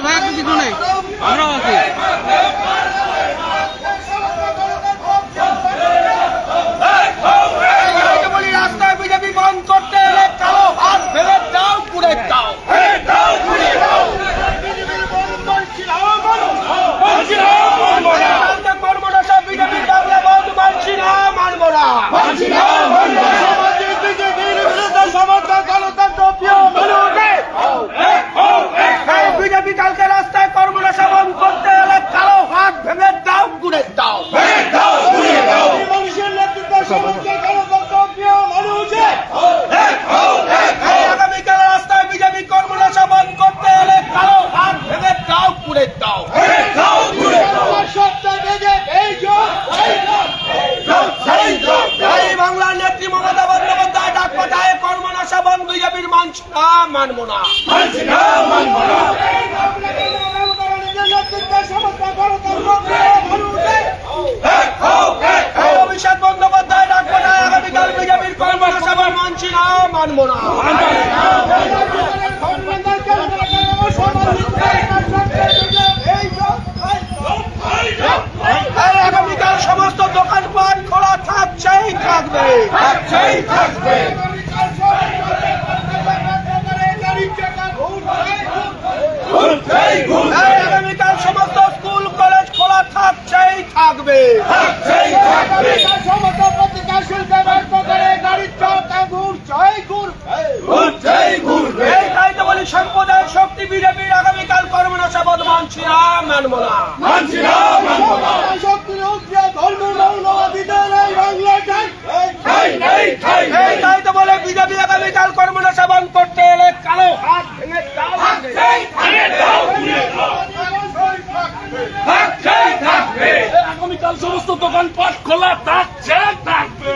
ভাই একটু কিছু নেই, আমরাও আছি। রাস্তায় বিজেপি বন্ধ করতে এলে কালো হাত ভেবে দাও পুড়ে দাও। বিজেপি বাংলা বন্ধ মানছি না, মানবো না। বিজেপি কালকে রাস্তায় কর্মনাশা বন্ধ করতে এলে কালো হাত ভেঙে দাও পুড়ে দাও। আগামীকাল রাস্তায় বিজেপি কর্মনাশা বন্ধ করতে এলে কালো হাত ভেঙে দাও পুড়ে দাও। বাংলার নেত্রী মমতা বন্দ্যোপাধ্যায় ডাক পাঠায় কর্মনাশা বন্ধ বিজেপির মানছি না, মানবো না। অভিষেক বন্দ্যোপাধ্যায় ডাক পাঠায় আগামীকাল বিজেপির কর্মনাশা বন্ধ মানছি না, মানবো না। আগামীকাল সমস্ত দোকানপাট খোলা থাকছেই থাকবে। আগামীকাল সমস্ত স্কুল কলেজ খোলা থাকছেই থাকবে। সমস্ত পত্রিকা শিল্পে ব্যর্থ করে গাড়ির চৌকা ঘুরছে। তাই তো বলি সাম্প্রদায়িক শক্তি বিজেপির আগামীকাল কর্মনাশা বন্ধ মানছি না, মানবো না। শক্তির উদ্রে ধর্মের মৌলবাদীদের এই বাংলায় তাই তো বলে বিজেপি আগামীকাল কর্মনাশা বন্ধ করতে এলে কালো হাত ভেঙে দাও। আগামীকাল সমস্ত দোকানপাট খোলা থাকছে থাকবে।